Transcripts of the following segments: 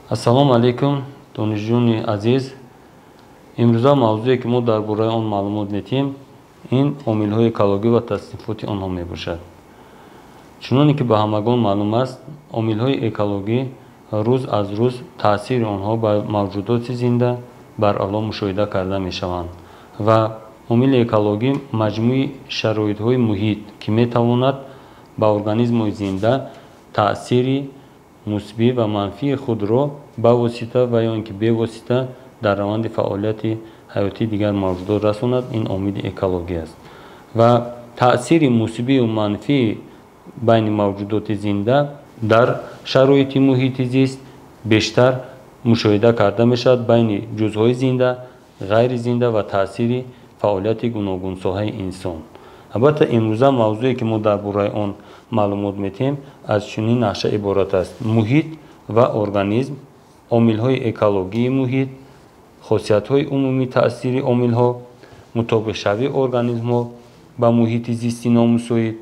Ассалому алейкум, донишҷӯёни азиз. Имрӯза мавзӯе ки мо дар бораи он маълумот метиҳем, ин омилҳои экологӣ ва таснифоти онҳо мебошад. Чуноне ки ба ҳамагон маълум аст, омилҳои экологӣ рӯз аз рӯз таъсири онҳо ба мавҷудоти зинда баръало мушоҳида карда мешаванд ва омили экологӣ маҷмӯи шароитҳои муҳит ки метавонад ба организмҳои зинда таъсири мусбӣ ва манфии худро ба восита ва ё ин ки бевосита дар раванди фаъолияти ҳаётии дигар мавҷудот расонад. Ин омили экологӣ аст ва таъсири мусбию манфии байни мавҷудоти зинда дар шароити муҳити зист бештар мушоҳида карда мешавад байни ҷузъҳои зинда, ғайри зинда ва таъсири фаъолияти гуногун соҳаи инсон. Албатта имрӯза мавзӯе ки мо дар бораи он маълумот метиҳем аз чунин нақша иборат аст: муҳит ва организм, омилҳои экологии муҳит, хосиятҳои умумии таъсири омилҳо, мутобиқшавии организмҳо ба муҳити зисти номусоид,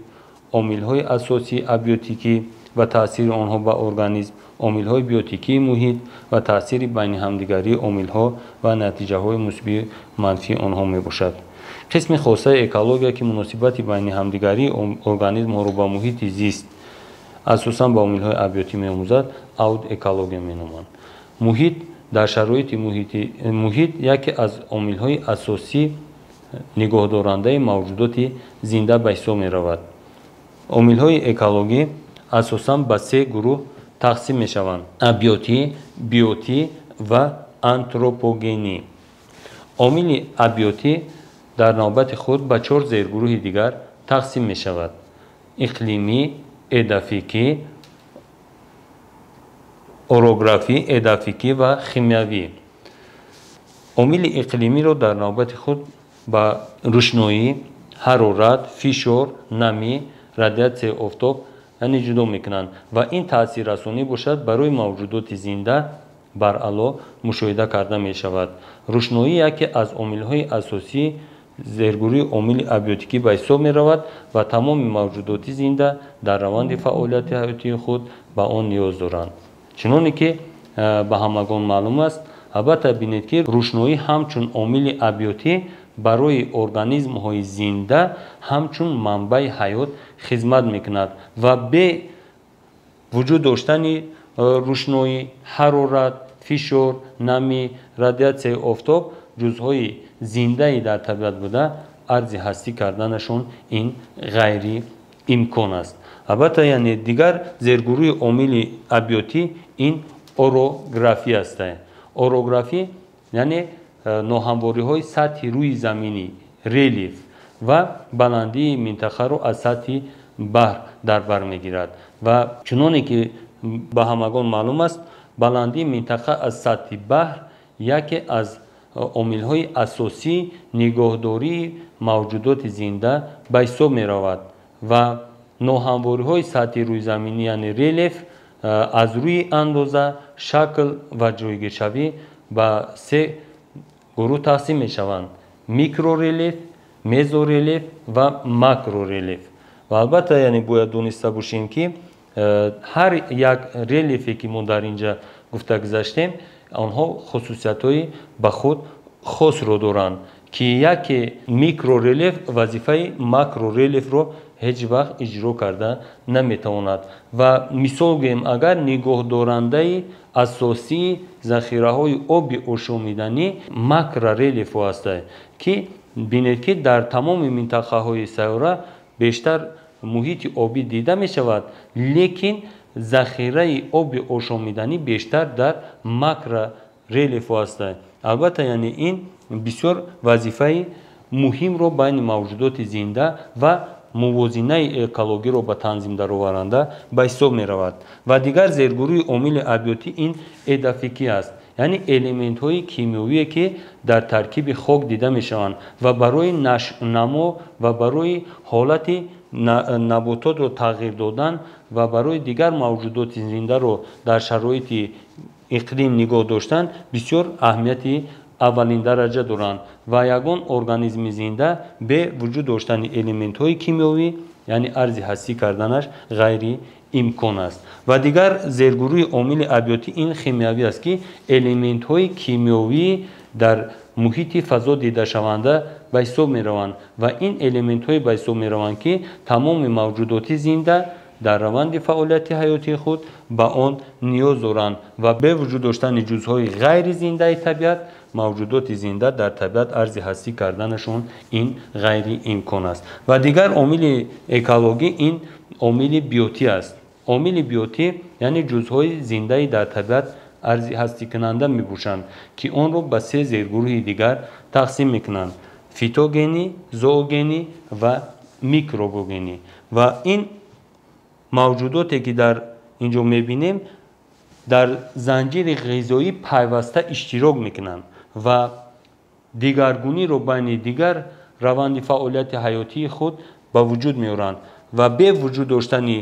омилҳои асосии абиотикӣ ва таъсири онҳо ба организм, омилҳои биотикии муҳит ва таъсири байни ҳамдигарии омилҳо ва натиҷаҳои мусбии манфии онҳо мебошад. қисми хосаи экология ки муносибати байни ҳамдигарии организмҳоро ба муҳити зист асосан ба омилҳои абиотӣ меомӯзад, ауд экология меноманд. муҳит дар шароити муҳит яке аз омилҳои асосӣ нигоҳдорандаи мавҷудоти зинда ба ҳисоб меравад. омилҳои экологӣ асосан ба се гурӯҳ тақсим мешаванд: абиотӣ, биотӣ ва антропогенӣ. омили абиотӣ дар навбати худ ба чор зергурӯҳи дигар тақсим мешавад: иқлимӣ, эдафикӣ, орографӣ, эдафикӣ ва химиявӣ. омили иқлимиро дар навбати худ ба рӯшноӣ, ҳарорат, фишор, намӣ, радиатсияи офтоб яъне ҷудо мекунанд ва ин таъсиррасонӣ бошад барои мавҷудоти зинда баръало мушоҳида карда мешавад. рӯшноӣ яке аз омилҳои асосии зергурӯҳи омили абиотикӣ ба ҳисоб меравад ва тамоми мавҷудоти зинда дар раванди фаъолияти ҳаётии худ ба он ниёз доранд. чуноне ки ба ҳамагон маълум аст, албатта бинед ки рӯшноӣ ҳамчун омили абиотӣ барои организмҳои зинда ҳамчун манбаи ҳаёт хизмат мекунад ва бе вуҷуд доштани рӯшноӣ, ҳарорат, фишор, намӣ, радиатсияи офтоб ҷузъҳои зиндаи дар табиат буда арзи ҳастӣ карданашон ин ғайри имкон аст. албатта яъне дигар зергурӯҳи омили абиотӣ ин орографӣ аст. орографӣ яъне ноҳамвориҳои сатҳи рӯи заминӣ, релиф ва баландии минтақаро аз сатҳи баҳр дар бар мегирад ва чуноне ки ба ҳамагон маълум аст, баландии минтақа аз сатҳи баҳр яке аз омилҳои асосии нигоҳдории мавҷудоти зинда ба ҳисоб меравад ва ноҳамвориҳои сатҳи рӯизаминӣ яъне релеф аз рӯи андоза, шакл ва ҷойгиршавӣ ба се гурӯҳ тақсим мешаванд: микрорелеф, мезорелеф ва макрорелеф. ва албатта яъне бояд дониста бошем ки ҳар як релефе ки мо дар инҷа гуфта гузаштем, онҳо хусусиятҳои ба худ хосро доранд ки яке микрорелеф вазифаи макрорелефро ҳеҷ вақт иҷро карда наметавонад. ва мисол гӯем, агар нигоҳдорандаи асосии захираҳои оби ошомиданӣ макрорелефҳо ҳастанд ки бинед ки дар тамоми минтақаҳои сайёра бештар муҳити обӣ дида мешавад, лекин захираи оби ошомиданӣ бештар дар макрорелефҳо ҳастанд. албатта яъне ин бисёр вазифаи муҳимро байни мавҷудоти зинда ва мувозинаи экологиро ба танзим дароваранда ба ҳисоб меравад. ва дигар зергурӯҳи омили абиотӣ ин эдафикӣ аст, яъне элементҳои кимиёвие ки дар таркиби хок дида мешаванд ва барои намо ва барои ҳолати набототро тағйир додан ва барои дигар мавҷудоти зиндаро дар шароити иқлим нигоҳ доштан бисёр аҳамияти аввалин дараҷа доранд ва ягон организми зинда бе вуҷуд доштани элементҳои кимиёвӣ яъне арзи ҳастӣ карданаш ғайри имкон аст. Ва дигар зергурӯи омили абиётӣ ин химиявӣ аст, ки элементҳои кимиёвӣ дар муҳити фазо дидашаванда ба ҳисоб мераванд ва ин элементҳое ба ҳисоб мераванд, ки тамоми мавҷудоти зинда дар раванди фаъолияти ҳаётии худ ба он ниёз доранд ва бе вуҷуд доштани ҷузъҳои ғайризиндаи табиат мавҷудоти зинда дар табиат арзи ҳастӣ карданашон ин ғайриимкон аст. Ва дигар омили экологӣ ин омили биотӣ аст. омили биотӣ яъне ҷузъҳои зиндаи дар табиат арзи ҳастикунанда мебошанд, ки онро ба се зергурӯҳи дигар тақсим мекунанд: фитогенӣ, зоогенӣ ва микробогенӣ. Ва ин мавҷудоте ки дар инҷо мебинем дар занҷири ғизоӣ пайваста иштирок мекунанд ва дигаргуниро байни дигар раванди фаъолияти ҳаётии худ ба вуҷуд меоранд ва бе вуҷуд доштани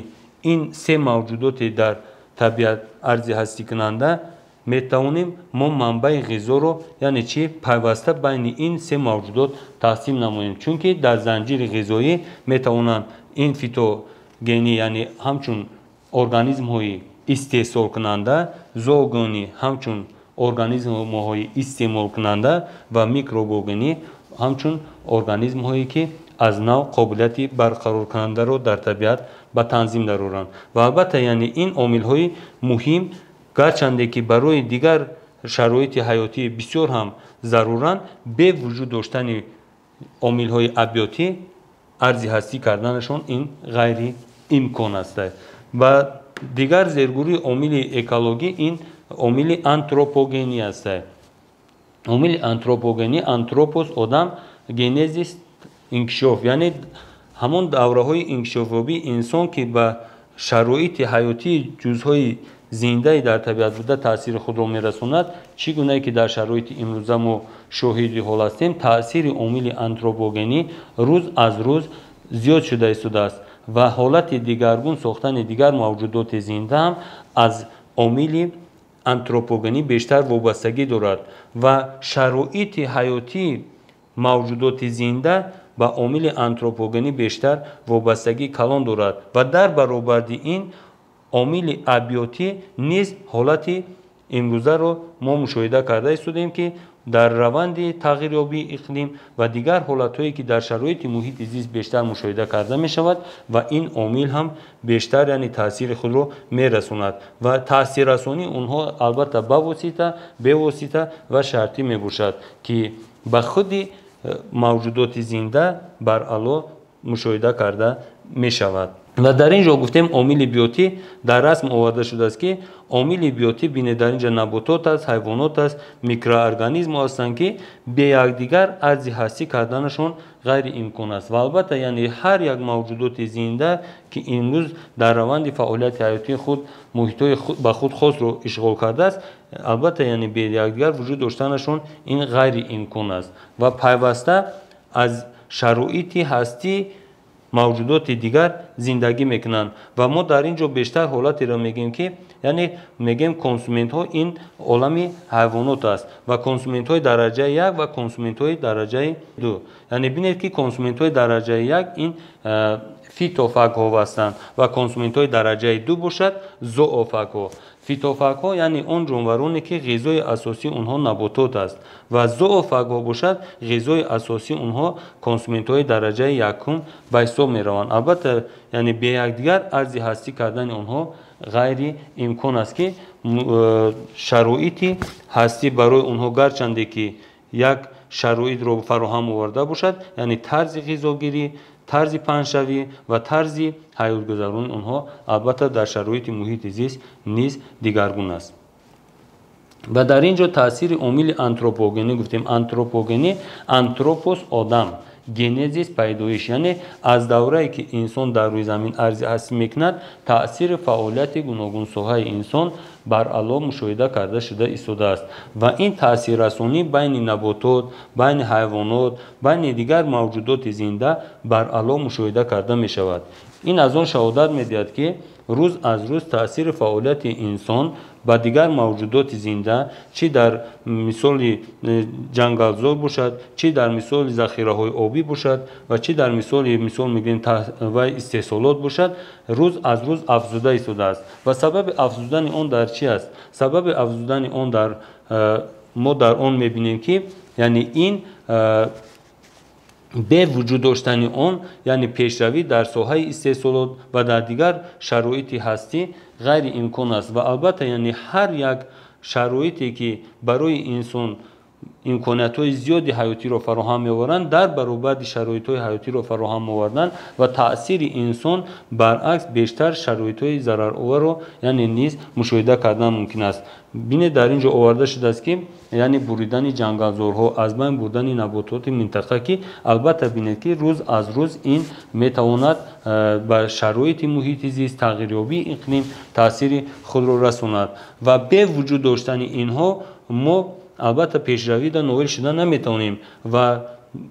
ин се мавҷудоти дар табиат арзи ҳастикунанда метавонем мо манбаи ғизоро яъне чӣ пайваста байни ин се мавҷудот тақсим намоем, чунки дар занҷири ғизоӣ метавонанд ин фитогенӣ яъне ҳамчун организмҳои истеҳсолкунанда, зоогенӣ ҳамчун организмҳои истеъмолкунанда ва микробогенӣ ҳамчун организмҳое ки аз нав қобилияти барқароркунандаро дар табиат ба танзим дароранд. Ва албатта яъне ин омилҳои муҳим гарчанде ки барои дигар шароити ҳаётӣ бисёр ҳам заруранд, бе вуҷуд доштани омилҳои абиётӣ арзи ҳастӣ карданашон ин ғайриимкон аст. Ва дигар зергурӯи омили экологӣ ин омили антропогенӣ аст. омили антропогенӣ, антропос одам, генезис инкишоф, яъне ҳамон давраҳои инкишофёбии инсон ки ба шароити ҳаётии ҷузъҳои зиндаи дар табиат буда таъсири худро мерасонад, чӣ гунае ки дар шароити имрӯза мо шоҳиди ҳол ҳастем, таъсири омили антропогенӣ рӯз аз рӯз зиёд шуда истодааст ва ҳолати дигаргун сохтани дигар мавҷудоти зинда ҳам аз омили антропогенӣ бештар вобастагӣ дорад ва шароити ҳаётии мавҷудоти зинда ба омили антропогенӣ бештар вобастагӣ калон дорад ва дар баробари ин омили абиётӣ низ ҳолати имрӯзаро мо мушоҳида карда истодем, ки дар раванди тағйирёбии иқлим ва дигар ҳолатҳое ки дар шароити муҳити зист бештар мушоҳида карда мешавад ва ин омил ҳам бештар яъне таъсири худро мерасонад ва таъсиррасонии онҳо албатта ба восита, бевосита ва шартӣ мебошад, ки ба худи мавҷудоти зинда баръало мушоҳида карда мешавад. ва дар ин ҷо гуфтем омили биотӣ дар расм оварда шудааст, ки омили биотӣ бинед дар ин ҷо наботот аст, ҳайвонот аст, микроорганизмҳо ҳастанд, ки бе якдигар арзи ҳастӣ карданашон ғайриимкон аст. ва албатта яъне ҳар як мавҷудоти зинда ки имрӯз дар раванди фаъолияти ҳаётии худ муҳитҳои ба худ хосро ишғол кардааст, албатта яъне бе якдигар вуҷуд доштанашон ин ғайриимкон аст ва пайваста аз шароити ҳастӣ мавҷудоти дигар зиндагӣ мекунанд. Ва мо дар ин ҷо бештар ҳолатеро мегӯем, ки яъне мегӯем консументҳо ин олами ҳайвонот аст ва консументҳои дараҷаи 1 ва консументҳои дараҷаи 2. Яъне бинед, ки консументҳои дараҷаи 1 ин фитофагҳо ҳастанд ва консументҳои дараҷаи 2 бошад зоофагҳо. фитофагҳо яъне он ҷонвароне ки ғизои асосии онҳо наботот аст ва зоофагҳо бошад ғизои асосии онҳо консументҳои дараҷаи 1 ба ҳисоб мераванд. албатта яъне бе якдигар арзи ҳастӣ кардани онҳо ғайриимкон аст, ки шароити ҳастӣ барои онҳо гарчанде ки як шароитро фароҳам оварда бошад, яъне тарзи ғизогирӣ, тарзи паҳншавӣ ва тарзи ҳаётгузарони онҳо албатта дар шароити муҳити зист низ дигаргун аст. ва дар ин ҷо таъсири омили антропогенӣ гуфтем. антропогенӣ, антропос одам, генезис пайдоиш, яъне аз даврае ки инсон дар рӯи замин арзи ҳастӣ мекунад, таъсири фаъолияти гуногун соҳаи инсон баръало мушоҳида карда шуда истодааст ва ин таъсиррасонӣ байни наботот, байни ҳайвонот, байни дигар мавҷудоти зинда баръало мушоҳида карда мешавад. ин аз он шаҳодат медиҳад, ки рӯз аз рӯз таъсири фаъолияти инсон ба дигар мавҷудоти зинда чӣ дар мисоли ҷангалзор бошад, чӣ дар мисоли захираҳои обӣ бошад ва чӣ дар мисоли мисол мегӯем ва истеҳсолот бошад, рӯз аз рӯз афзуда истодааст. ва сабаби афзудани он дар чӣ аст? Сабаби афзудани он мо дар он мебинем ки яъне ин бе вуҷуд доштани он, яъне пешравӣ дар соҳаи истеҳсолот ва дар дигар шароити ҳастӣ ғайриимкон аст. ва албатта яъне ҳар як шароите ки барои инсон имкониятҳои зиёди ҳаётиро фароҳам меоваранд, дар баробари шароитҳои ҳаётиро фароҳам меовардан ва таъсири инсон баръакс бештар шароитҳои зарароварро яъне низ мушоҳида кардан мумкин аст. бинед дар ин ҷо оварда шудааст ки яъне буридани ҷангалзорҳо, аз байн бурдани набототи минтақа ки албатта бинед ки рӯз аз рӯз ин метавонад ба шароити муҳити зист, тағйирёбии иқлим таъсири худро расонад. ва бе вуҷуд доштани инҳо мо албатта пешравида ноил шуда наметавонем ва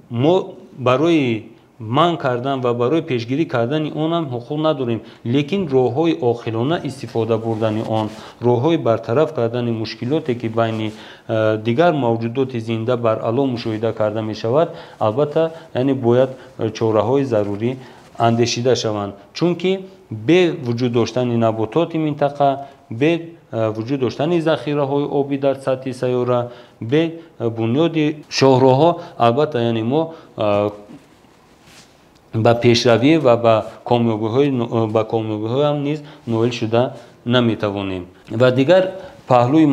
мо барои манъ кардан ва барои пешгирӣ кардани он ҳам ҳуқуқ надорем, лекин роҳҳои оқилона истифода бурдани он, роҳҳои бартараф кардани мушкилоте ки байни дигар мавҷудоти зинда баръало мушоҳида карда мешавад, албатта яъне бояд чораҳои зарурӣ андешида шаванд, чунки бе вуҷуд доштани набототи минтақа, бе вуҷуд доштани захираҳои обӣ дар сатҳи сайёра, бе бунёди шоҳроҳҳо албатта яъне мо ба пешравӣ ва ба комёбиҳоям низ ноил шуда наметавонем. ва дигар паҳлӯи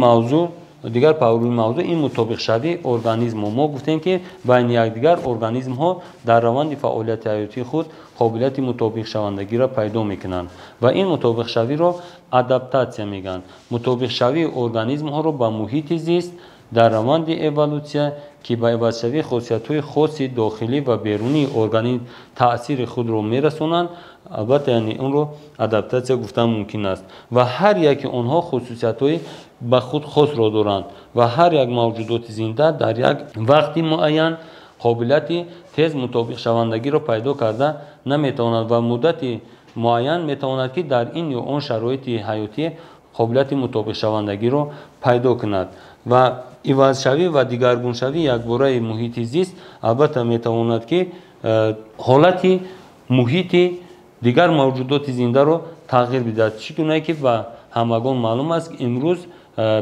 мавзӯъ ин мутобиқшавии организмҳо. мо гуфтем ки байни якдигар организмҳо дар раванди фаъолияти ҳаётии худ қобилияти мутобиқшавандагиро пайдо мекунанд ва ин мутобиқшавиро адаптатсия мегӯянд. мутобиқшавии организмҳоро ба муҳити зист дар раванди эволюсия ки ба эвазшавии хосиятҳои хоси дохилӣ ва берунии организм таъсири худро мерасонанд, албатта яъне онро адаптатсия гуфтан мумкин аст. ва ҳар яки онҳо хусусиятҳои ба худ хосро доранд ва ҳар як мавҷудоти зинда дар як вақти муайян қобилияти тез мутобиқшавандагиро пайдо карда наметавонад ва муддати муайян метавонад ки дар ин ё он шароити ҳаётӣ қобилияти мутобиқшавандагиро пайдо кунад. ва ивазшавӣ ва дигаргуншавии якбораи муҳити зист албатта метавонад ки ҳолати муҳити дигар мавҷудоти зиндаро тағйир бидиҳад. чӣ гуна ки ба ҳамагон маълум аст имрӯз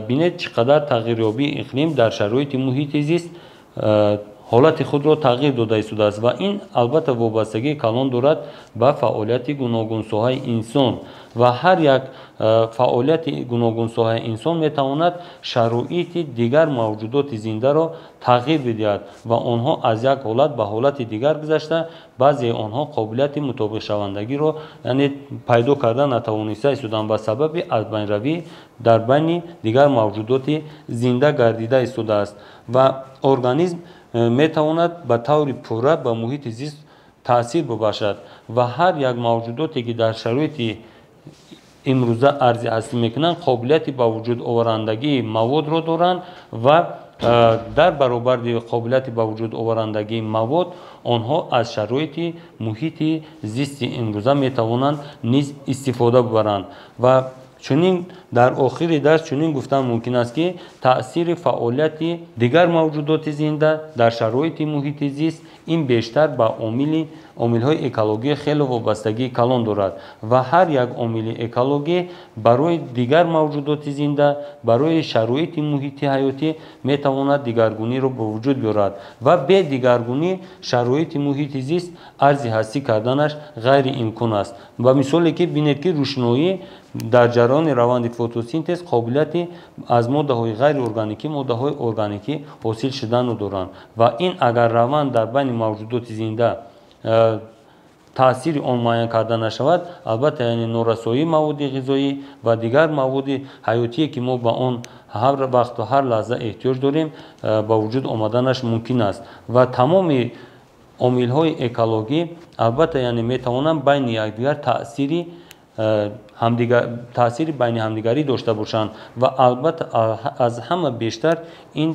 бинед чӣ қадар тағйирёбии иқлим дар шароити муҳити зист ҳолати худро тағйир дода истодааст ва ин албатта вобастагии калон дорад ба фаъолияти гуногун соҳаи инсон ва ҳар як фаъолияти гуногун соҳаи инсон метавонад шароити дигар мавҷудоти зиндаро тағйир бидиҳад ва онҳо аз як ҳолат ба ҳолати дигар гузашта баъзеи онҳо қобилияти мутобиқшавандагиро яъне пайдо карда натавониста истоданд ва сабаби азбайнравӣ дар байни дигар мавҷудоти зинда гардида истодааст ва организм метавонад ба таври пурра ба муҳити зист таъсир бубахшад ва ҳар як мавҷудоте ки дар шароити имрӯза арзи ҳастӣ мекунанд қобилияти ба вуҷуд оварандагии маводро доранд ва дар баробари қобилияти ба вуҷуд оварандагии мавод онҳо аз шароити муҳити зисти имрӯза метавонанд низ истифода бибаранд. ва чунин дар охири дарс чунин гуфтан мумкин аст ки таъсири фаъолияти дигар мавҷудоти зинда дар шароити муҳити зист ин бештар ба омилҳои экологӣ хеле вобастагии калон дорад ва ҳар як омили экологӣ барои дигар мавҷудоти зинда, барои шароити муҳити ҳаётӣ метавонад дигаргуниро ба вуҷуд биёрад ва бе дигаргунӣ шароити муҳити зист арзи ҳастӣ карданаш ғайриимкон аст. ба мисоле ки бинед ки рӯшноӣ дар ҷараёни раванди фотосинтез қобилияти аз моддаҳои ғайриорганикӣ моддаҳои органикӣ ҳосил шудану доранд ва ин агар раванд дар байни мавҷудоти зинда таъсири он муайян карда нашавад, албатта яъне норасоии маводи ғизоӣ ва дигар маводи ҳаётие ки мо ба он ҳар вақту ҳар лаҳза эҳтиёҷ дорем ба вуҷуд омаданаш мумкин аст ва тамоми омилҳои экологӣ албатта яъне метавонанд байни якдигар таъсири байни ҳамдигарӣ дошта бошанд ва албатта аз ҳама бештар ин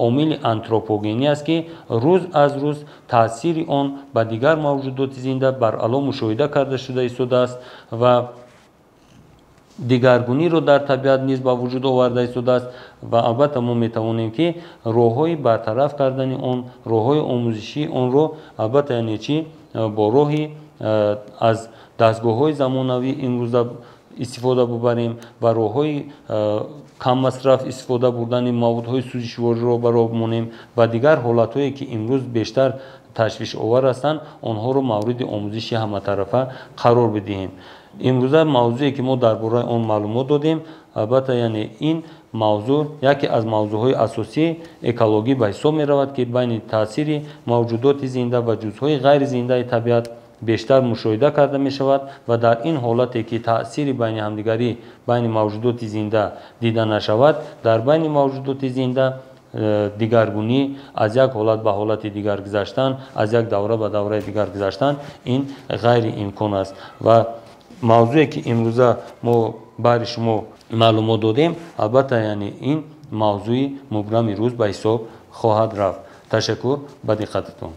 омили антропогенӣ аст ки рӯз аз рӯз таъсири он ба дигар мавҷудоти зинда баръало мушоҳида карда шуда истодааст ва дигаргуниро дар табиат низ ба вуҷуд оварда истодааст ва албатта мо метавонем ки роҳҳои бартараф кардани он, роҳҳои омӯзишӣ онро албатта яъне чӣ бо роҳи аз дастгоҳҳои замонавӣ имрӯза истифода бубарем ва роҳҳои каммасраф истифода бурдани маводҳои сӯзишвориро ба роҳ монем ва дигар ҳолатҳое ки имрӯз бештар ташвишовар ҳастанд, онҳоро мавриди омӯзиши ҳаматарафа қарор бидиҳем. имрӯза мавзӯе ки мо дар бораи он маълумот додем, албатта яъне ин мавзӯъ яке аз мавзӯъҳои асосии экологӣ ба ҳисоб меравад ки байни таъсири мавҷудоти зинда ва ҷузъҳои ғайризиндаи табиат бештар мушоҳида карда мешавад ва дар ин ҳолате ки таъсири байни ҳамдигарӣ байни мавҷудоти зинда дида нашавад, дар байни мавҷудоти зинда дигаргунӣ, аз як ҳолат ба ҳолати дигар гузаштан, аз як давра ба давраи дигар гузаштан, ин ғайриимкон аст ва мавзӯе ки имрӯза мо баҳри шумо маълумот додем, албатта яъне ин мавзӯи мубрами рӯз ба ҳисоб хоҳад рафт. Ташаккур ба диққататон.